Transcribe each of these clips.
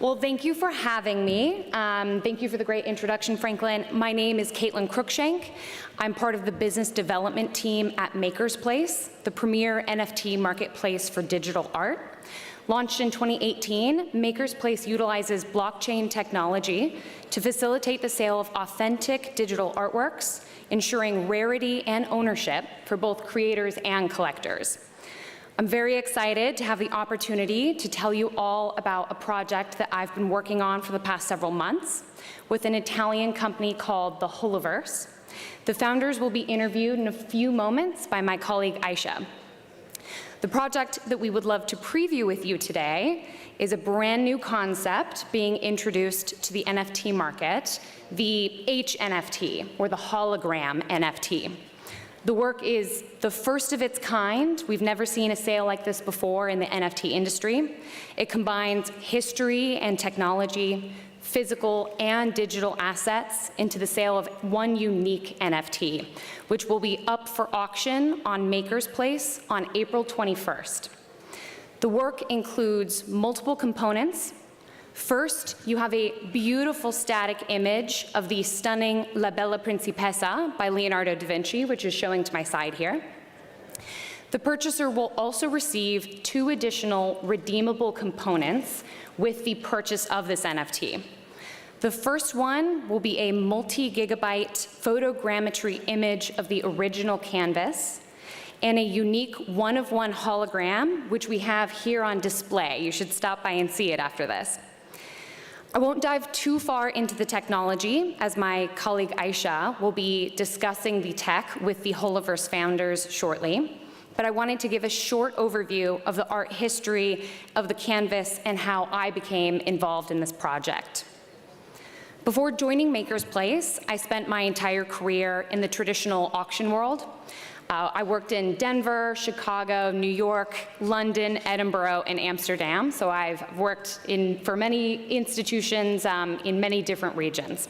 Well, thank you for having me. Thank you for the great introduction, Franklin. My name is Caitlin Cruikshank. I'm part of the business development team at Maker's Place, the premier NFT marketplace for digital art. Launched in 2018, Maker's Place utilizes blockchain technology to facilitate the sale of authentic digital artworks, ensuring rarity and ownership for both creators and collectors. I'm very excited to have the opportunity to tell you all about a project that I've been working on for the past several months with an Italian company called the Holoverse. The founders will be interviewed in a few moments by my colleague Aisha. The project that we would love to preview with you today is a brand new concept being introduced to the NFT market, the HNFT, or the Hologram NFT. The work is the first of its kind. We've never seen a sale like this before in the NFT industry. It combines history and technology, physical and digital assets into the sale of one unique NFT, which will be up for auction on Maker's Place on April 21st. The work includes multiple components. First, you have a beautiful static image of the stunning La Bella Principessa by Leonardo da Vinci, which is showing to my side here. The purchaser will also receive 2 additional redeemable components with the purchase of this NFT. The first one will be a multi-gigabyte photogrammetry image of the original canvas and a unique one-of-one hologram, which we have here on display. You should stop by and see it after this. I won't dive too far into the technology, as my colleague Aisha will be discussing the tech with the Holoverse founders shortly, but I wanted to give a short overview of the art history of the canvas and how I became involved in this project. Before joining Maker's Place, I spent my entire career in the traditional auction world. I worked in Denver, Chicago, New York, London, Edinburgh, and Amsterdam. So I've worked for many institutions in many different regions.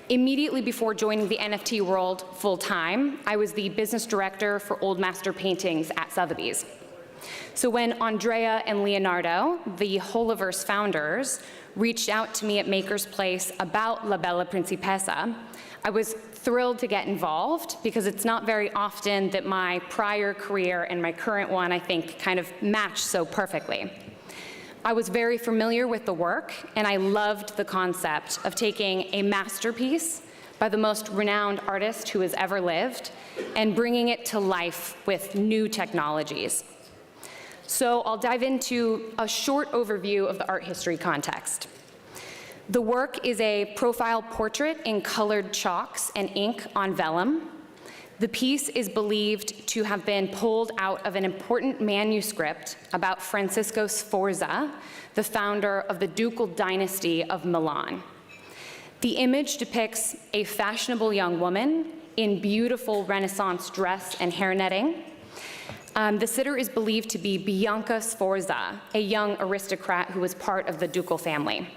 Immediately before joining the NFT world full-time, I was the business director for Old Master Paintings at Sotheby's. So when Andrea and Leonardo, the Holoverse founders, reached out to me at Maker's Place about La Bella Principessa, I was thrilled to get involved because it's not very often that my prior career and my current one, I think, kind of match so perfectly. I was very familiar with the work, and I loved the concept of taking a masterpiece by the most renowned artist who has ever lived and bringing it to life with new technologies. So I'll dive into a short overview of the art history context. The work is a profile portrait in colored chalks and ink on vellum. The piece is believed to have been pulled out of an important manuscript about Francisco Sforza, the founder of the ducal dynasty of Milan. The image depicts a fashionable young woman in beautiful Renaissance dress and hairnetting. The sitter is believed to be Bianca Sforza, a young aristocrat who was part of the ducal family.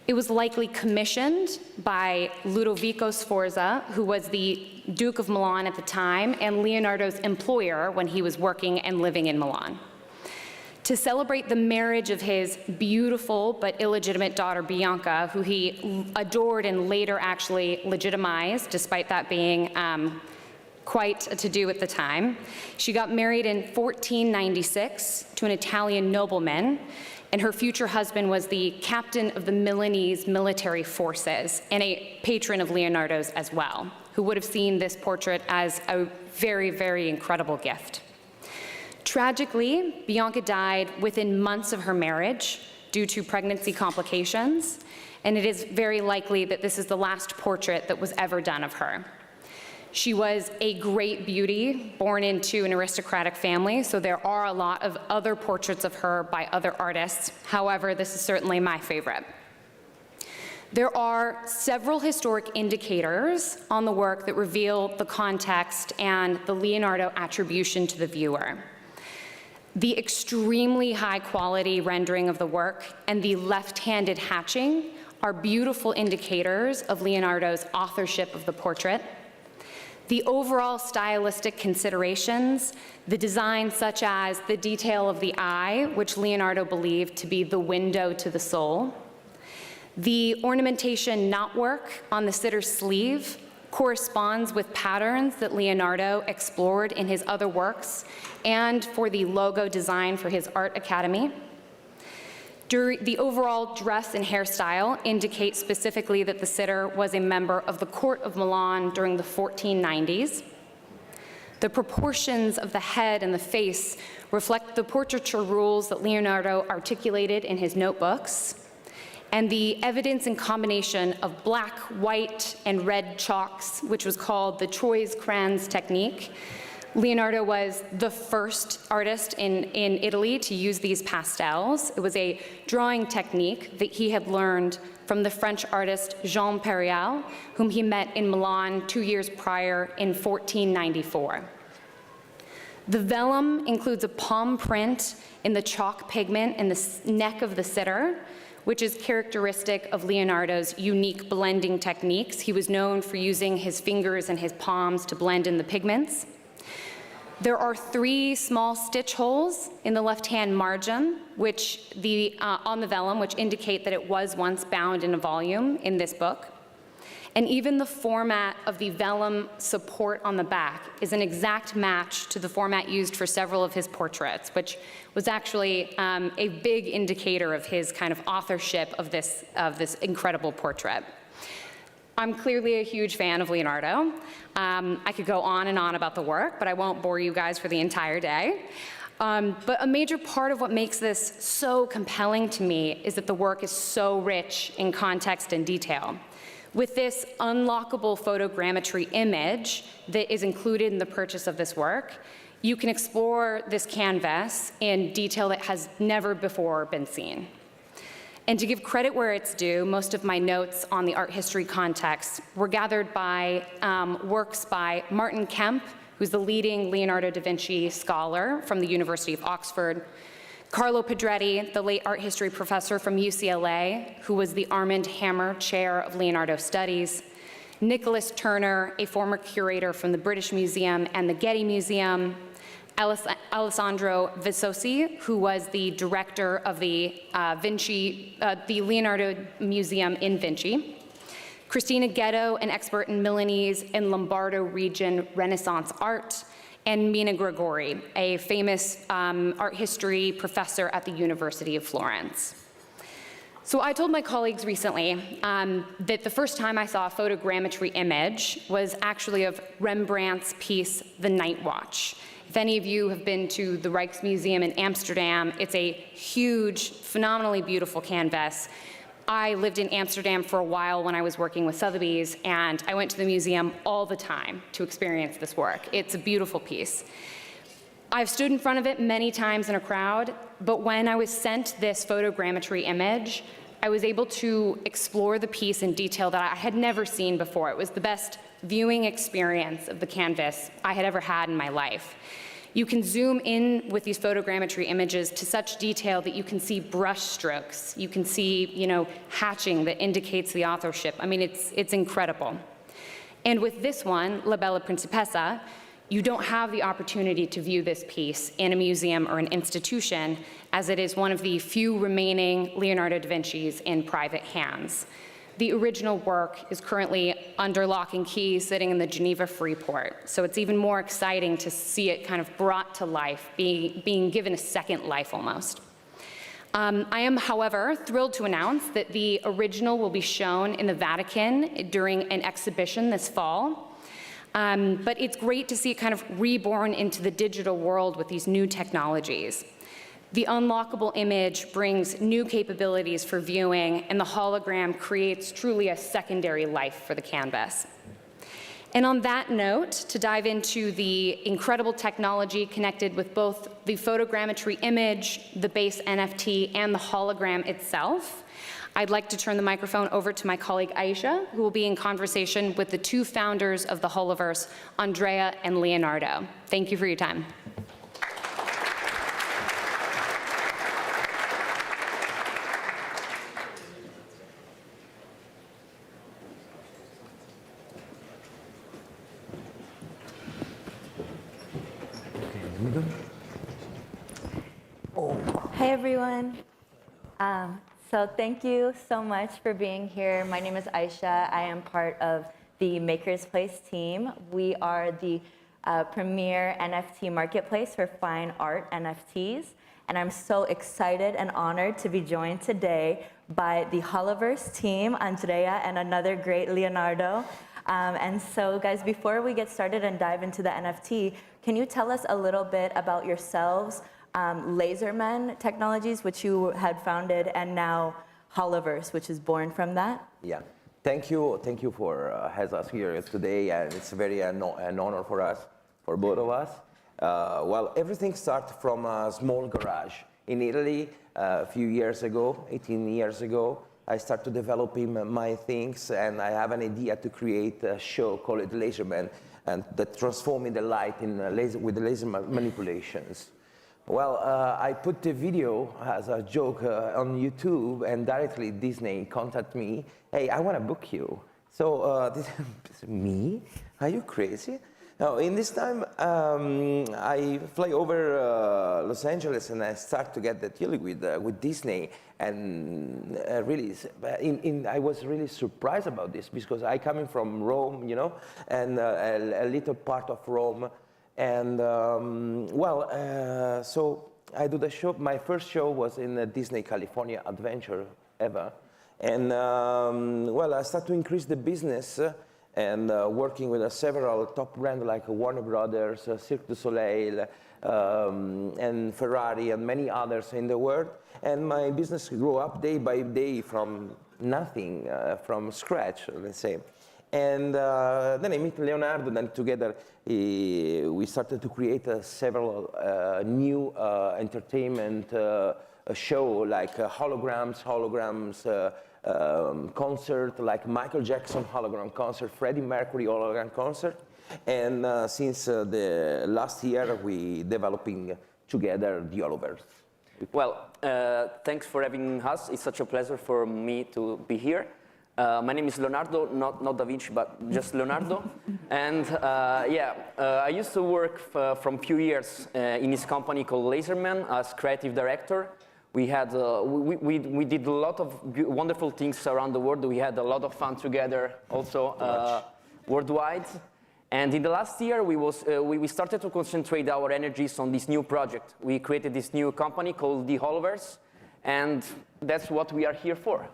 It was likely commissioned by Ludovico Sforza, who was the Duke of Milan at the time and Leonardo's employer when he was working and living in Milan. To celebrate the marriage of his beautiful but illegitimate daughter Bianca, who he adored and later actually legitimized, despite that being quite a to-do at the time, she got married in 1496 to an Italian nobleman, and her future husband was the captain of the Milanese military forces and a patron of Leonardo's as well, who would have seen this portrait as a very, very incredible gift. Tragically, Bianca died within months of her marriage due to pregnancy complications, and it is very likely that this is the last portrait that was ever done of her. She was a great beauty, born into an aristocratic family, so there are a lot of other portraits of her by other artists. However, this is certainly my favorite. There are several historic indicators on the work that reveal the context and the Leonardo attribution to the viewer. The extremely high quality rendering of the work and the left-handed hatching are beautiful indicators of Leonardo's authorship of the portrait. The overall stylistic considerations, the design such as the detail of the eye, which Leonardo believed to be the window to the soul, the ornamentation knotwork on the sitter's sleeve corresponds with patterns that Leonardo explored in his other works and for the logo design for his art academy. The overall dress and hairstyle indicate specifically that the sitter was a member of the court of Milan during the 1490s. The proportions of the head and the face reflect the portraiture rules that Leonardo articulated in his notebooks, and the evidence and combination of black, white, and red chalks, which was called the Trois crayons technique. Leonardo was the first artist in Italy to use these pastels. It was a drawing technique that he had learned from the French artist Jean Perial, whom he met in Milan 2 years prior in 1494. The vellum includes a palm print in the chalk pigment in the neck of the sitter, which is characteristic of Leonardo's unique blending techniques. He was known for using his fingers and his palms to blend in the pigments. There are 3 small stitch holes in the left-hand margin, on the vellum, which indicate that it was once bound in a volume in this book. And even the format of the vellum support on the back is an exact match to the format used for several of his portraits, which was actually a big indicator of his kind of authorship of this incredible portrait. I'm clearly a huge fan of Leonardo. I could go on and on about the work, but I won't bore you guys for the entire day. But a major part of what makes this so compelling to me is that the work is so rich in context and detail. With this unlockable photogrammetry image that is included in the purchase of this work, you can explore this canvas in detail that has never before been seen. And to give credit where it's due, most of my notes on the art history context were gathered by works by Martin Kemp, who's the leading Leonardo da Vinci scholar from the University of Oxford, Carlo Pedretti, the late art history professor from UCLA, who was the Armand Hammer Chair of Leonardo Studies, Nicholas Turner, a former curator from the British Museum and the Getty Museum, Alessandro Visosi, who was the director of the Leonardo Museum in Vinci, Christina Ghetto, an expert in Milanese and Lombardo region Renaissance art, and Mina Gregori, a famous art history professor at the University of Florence. So I told my colleagues recently that the first time I saw a photogrammetry image was actually of Rembrandt's piece, The Night Watch. If any of you have been to the Rijksmuseum in Amsterdam, it's a huge, phenomenally beautiful canvas. I lived in Amsterdam for a while when I was working with Sotheby's, and I went to the museum all the time to experience this work. It's a beautiful piece. I've stood in front of it many times in a crowd, but when I was sent this photogrammetry image, I was able to explore the piece in detail that I had never seen before. It was the best viewing experience of the canvas I had ever had in my life. You can zoom in with these photogrammetry images to such detail that you can see brush strokes. You can see, hatching that indicates the authorship. I mean, it's incredible. And with this one, La Bella Principessa, you don't have the opportunity to view this piece in a museum or an institution, as it is one of the few remaining Leonardo da Vinci's in private hands. The original work is currently under lock and key, sitting in the Geneva Freeport. So it's even more exciting to see it kind of brought to life, being given a second life almost. I am, however, thrilled to announce that the original will be shown in the Vatican during an exhibition this fall. But it's great to see it kind of reborn into the digital world with these new technologies. The unlockable image brings new capabilities for viewing, and the hologram creates truly a secondary life for the canvas. And on that note, to dive into the incredible technology connected with both the photogrammetry image, the base NFT, and the hologram itself, I'd like to turn the microphone over to my colleague Aisha, who will be in conversation with the 2 founders of the Holoverse, Andrea and Leonardo. Thank you for your time. Hey everyone. So thank you so much for being here. My name is Aisha. I am part of the Makers Place team. We are the premier NFT marketplace for fine art NFTs. And I'm so excited and honored to be joined today by the Holoverse team, Andrea and another great Leonardo. And so guys, before we get started and dive into the NFT, can you tell us a little bit about yourselves, Laserman Technologies, which you had founded, and now Holoverse, which is born from that? Yeah, thank you for having us here today, and it's very an honor for us, for both of us. Well, everything started from a small garage in Italy a few years ago, 18 years ago. I started developing my things, and I have an idea to create a show called Laserman, and that transforming the light in with laser manipulations. Well, I put the video as a joke on YouTube, and directly Disney contacted me. Hey, I want to book you. So, me? Are you crazy? No, in this time, I fly over Los Angeles, and I start to get the deal with Disney. And really, I was really surprised about this, because I coming from Rome, you know, and a little part of Rome. And so I do the show. My first show was in Disney California Adventure ever. And well, I start to increase the business and working with several top brands like Warner Brothers, Cirque du Soleil, and Ferrari, and many others in the world. And my business grew up day by day from nothing, from scratch, let's say. And then I met Leonardo, and then together we started to create several new entertainment show, like holograms, concert, like Michael Jackson hologram concert, Freddie Mercury hologram concert. And since the last year, we developing together the Holoverse. Well, thanks for having us. It's such a pleasure for me to be here. My name is Leonardo, not Da Vinci, but just Leonardo. And I used to work from few years in this company called Laserman as creative director. We had we did a lot of wonderful things around the world. We had a lot of fun together, also worldwide. And in the last year, we started to concentrate our energies on this new project. We created this new company called the Holoverse, and that's what we are here for.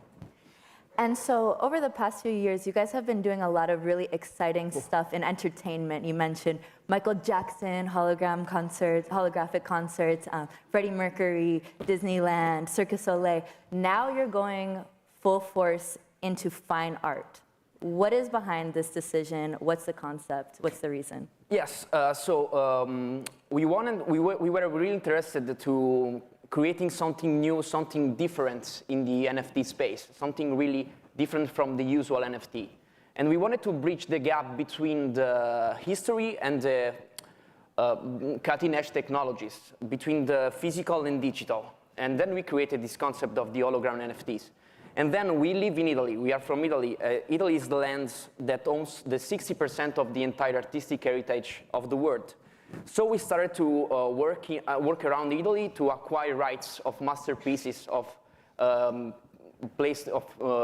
And so over the past few years, you guys have been doing a lot of really exciting stuff in entertainment. You mentioned Michael Jackson, holographic concerts, Freddie Mercury, Disneyland, Cirque du Soleil. Now you're going full force into fine art. What is behind this decision? What's the concept? What's the reason? Yes, we were really interested to creating something new, something different in the NFT space, something really different from the usual NFT. And we wanted to bridge the gap between the history and the cutting-edge technologies, between the physical and digital. And then we created this concept of the hologram NFTs. And then we live in Italy. We are from Italy. Italy is the land that owns the 60% of the entire artistic heritage of the world. So we started to work around Italy to acquire rights of masterpieces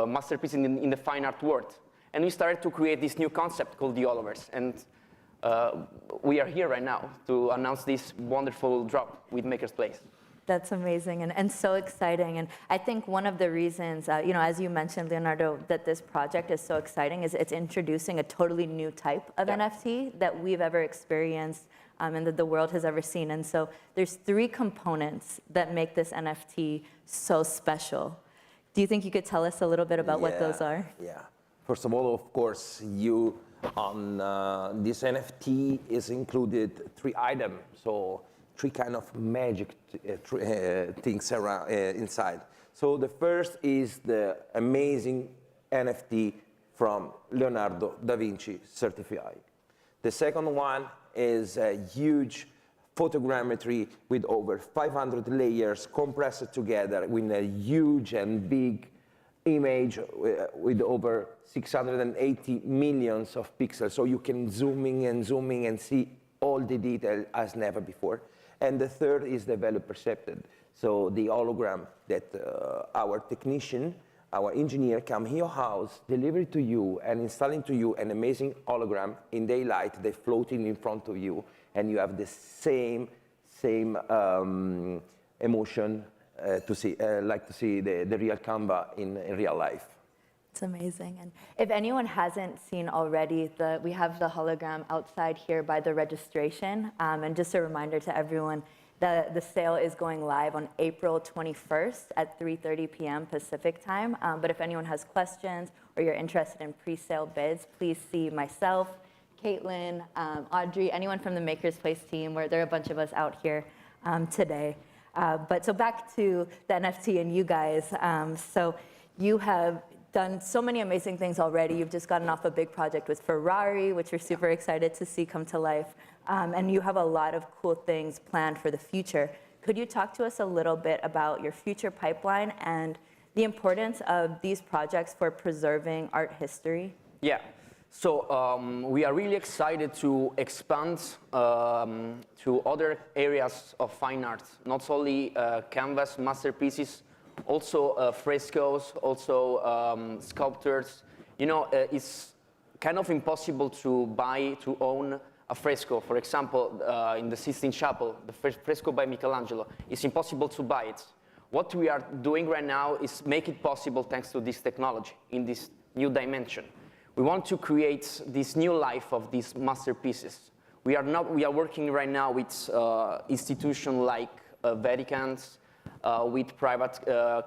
masterpieces in the fine art world. And we started to create this new concept called the Holoverse. And we are here right now to announce this wonderful drop with Makers Place. That's amazing and so exciting. And I think one of the reasons, as you mentioned, Leonardo, that this project is so exciting is it's introducing a totally new type of NFT that we've ever experienced and that the world has ever seen. And so there's 3 components that make this NFT so special. Do you think you could tell us a little bit about what those are? Yeah. First of all, of course, on this NFT is included 3 items. So 3 kind of magic things around inside. So the first is the amazing NFT from Leonardo da Vinci certified. The second one is a huge photogrammetry with over 500 layers compressed together with a huge and big image with over 680 millions of pixels. So you can zoom in and see all the detail as never before. And the third is the value percepted. So the hologram that our technician, our engineer come to your house, deliver it to you, and installing to you an amazing hologram in daylight, they're floating in front of you, and you have the same emotion to see, like to see the real Canva in real life. It's amazing. And if anyone hasn't seen already, we have the hologram outside here by the registration. And just a reminder to everyone, the sale is going live on April 21st at 3:30 p.m. Pacific time. But if anyone has questions or you're interested in pre-sale bids, please see myself, Caitlin, Audrey, anyone from the Makers Place team, where there are a bunch of us out here today. But so back to the NFT and you guys. So you have done so many amazing things already. You've just gotten off a big project with Ferrari, which we're super excited to see come to life. And you have a lot of cool things planned for the future. Could you talk to us a little bit about your future pipeline and the importance of these projects for preserving art history? Yeah. So we are really excited to expand to other areas of fine art, not only canvas masterpieces, also frescoes, also sculptures. You know, it's kind of impossible to own a fresco. For example, in the Sistine Chapel, the fresco by Michelangelo, it's impossible to buy it. What we are doing right now is make it possible thanks to this technology in this new dimension. We want to create this new life of these masterpieces. We are working right now with institutions like Vaticans, with private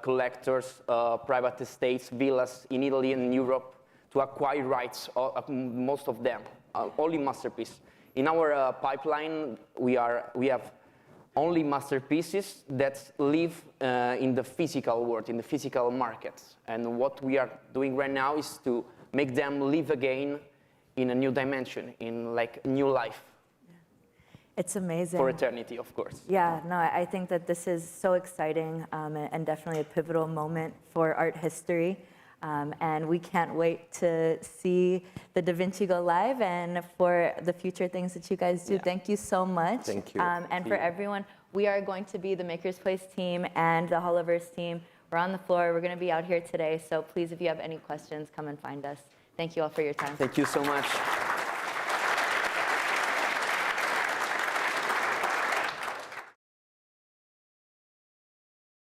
collectors, private estates, villas in Italy and Europe to acquire rights, most of them, only masterpieces. In our pipeline, we have only masterpieces that live in the physical world, in the physical markets. And what we are doing right now is to make them live again in a new dimension, in like new life. It's amazing. For eternity, of course. Yeah, no, I think that this is so exciting and definitely a pivotal moment for art history. And we can't wait to see the Da Vinci go live and for the future things that you guys do. Yeah. Thank you so much. Thank you. And for everyone, we are going to be the Makers Place team and the Holoverse team. We're on the floor. We're going to be out here today. So please, if you have any questions, come and find us. Thank you all for your time. Thank you so much.